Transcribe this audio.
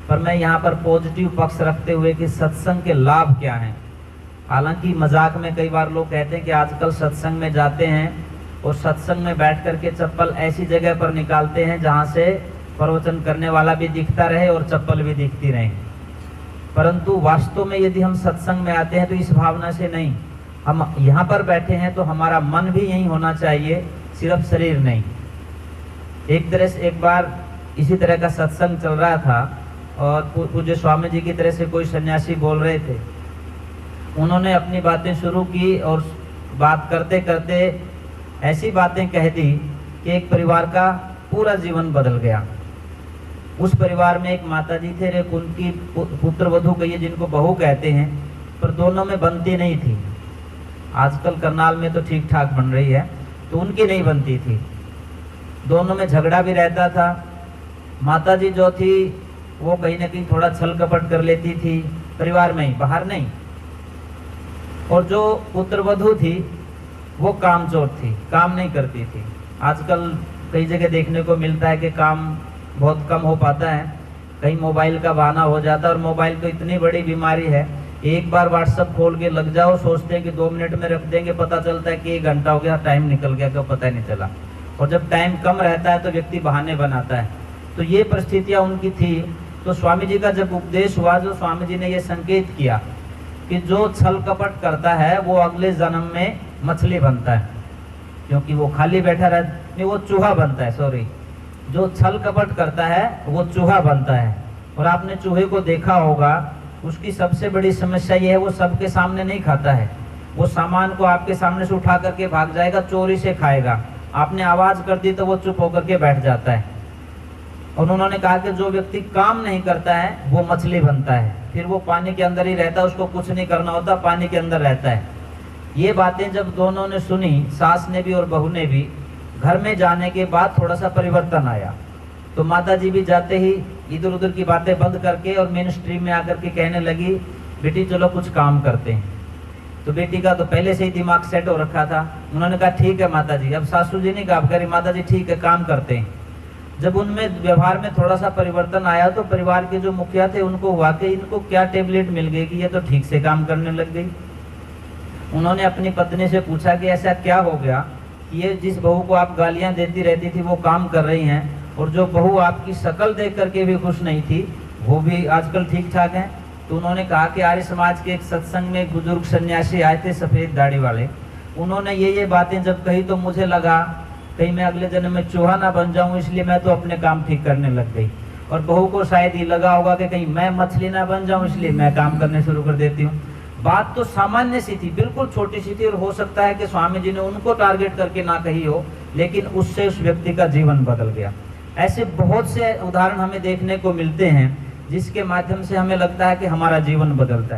पर मैं यहाँ पर पॉजिटिव पक्ष रखते हुए कि सत्संग के लाभ क्या हैं। हालांकि मजाक में कई बार लोग कहते हैं कि आजकल सत्संग में जाते हैं और सत्संग में बैठ करके चप्पल ऐसी जगह पर निकालते हैं जहाँ से प्रवचन करने वाला भी दिखता रहे और चप्पल भी दिखती रहे। परंतु वास्तव में यदि हम सत्संग में आते हैं तो इस भावना से नहीं, हम यहाँ पर बैठे हैं तो हमारा मन भी यही होना चाहिए, सिर्फ शरीर नहीं। एक तरह से एक बार इसी तरह का सत्संग चल रहा था और पूज्य स्वामी जी की तरह से कोई सन्यासी बोल रहे थे। उन्होंने अपनी बातें शुरू की और बात करते करते ऐसी बातें कह दी कि एक परिवार का पूरा जीवन बदल गया। उस परिवार में एक माता जी थे, एक उनकी पुत्र वधू कहिए जिनको बहू कहते हैं, पर दोनों में बनती नहीं थी। आजकल करनाल में तो ठीक ठाक बन रही है, तो उनकी नहीं बनती थी। दोनों में झगड़ा भी रहता था। माता जी जो थी वो कहीं ना कहीं थोड़ा छल कपट कर लेती थी, परिवार में ही, बाहर नहीं। और जो पुत्र वधू थी वो कामचोर थी, काम नहीं करती थी। आजकल कई जगह देखने को मिलता है कि काम बहुत कम हो पाता है, कहीं मोबाइल का बहाना हो जाता है। और मोबाइल तो इतनी बड़ी बीमारी है, एक बार व्हाट्सएप खोल के लग जाओ, सोचते हैं कि 2 मिनट में रख देंगे, पता चलता है कि 1 घंटा हो गया, टाइम निकल गया, क्यों पता नहीं चला। और जब टाइम कम रहता है तो व्यक्ति बहाने बनाता है। तो ये परिस्थितियाँ उनकी थी। तो स्वामी जी का जब उपदेश हुआ, जो स्वामी जी ने ये संकेत किया कि जो छल कपट करता है वो अगले जन्म में मछली बनता है, क्योंकि वो खाली बैठा रहता, वो चूहा बनता है, सॉरी, जो छल कपट करता है वो चूहा बनता है। और आपने चूहे को देखा होगा, उसकी सबसे बड़ी समस्या ये है, वो सबके सामने नहीं खाता है। वो सामान को आपके सामने से उठा करके भाग जाएगा, चोरी से खाएगा। आपने आवाज कर दी तो वो चुप होकर के बैठ जाता है। और उन्होंने कहा कि जो व्यक्ति काम नहीं करता है वो मछली बनता है, फिर वो पानी के अंदर ही रहता है, उसको कुछ नहीं करना होता, पानी के अंदर रहता है। ये बातें जब दोनों ने सुनी, सास ने भी और बहू ने भी, घर में जाने के बाद थोड़ा सा परिवर्तन आया। तो माता जी भी जाते ही इधर उधर की बातें बंद करके और मेन स्ट्रीम में आकर के कहने लगी, बेटी चलो कुछ काम करते हैं। तो बेटी का तो पहले से ही दिमाग सेट हो रखा था। उन्होंने कहा ठीक है माता जी। अब सासू जी ने कहा, कह रही माता जी ठीक है काम करते हैं। जब उनमें व्यवहार में थोड़ा सा परिवर्तन आया तो परिवार के जो मुखिया थे उनको हुआ कि इनको क्या टेबलेट मिल गई कि ये तो ठीक से काम करने लग गई। उन्होंने अपनी पत्नी से पूछा कि ऐसा क्या हो गया, ये जिस बहू को आप गालियां देती रहती थी वो काम कर रही हैं, और जो बहू आपकी शक्ल देख करके भी खुश नहीं थी वो भी आजकल ठीक ठाक है। तो उन्होंने कहा कि आर्य समाज के एक सत्संग में एक बुजुर्ग सन्यासी आए थे, सफ़ेद दाढ़ी वाले। उन्होंने ये बातें जब कही तो मुझे लगा कहीं मैं अगले जन्म में चूहा ना बन जाऊं, इसलिए मैं तो अपने काम ठीक करने लग गई। और बहू को शायद ये लगा होगा कि कहीं मैं मछली ना बन जाऊं, इसलिए मैं काम करने शुरू कर देती हूँ। बात तो सामान्य सी थी, बिल्कुल छोटी सी थी, और हो सकता है कि स्वामी जी ने उनको टारगेट करके ना कही हो, लेकिन उससे उस व्यक्ति का जीवन बदल गया। ऐसे बहुत से उदाहरण हमें देखने को मिलते हैं जिसके माध्यम से हमें लगता है कि हमारा जीवन बदलता है।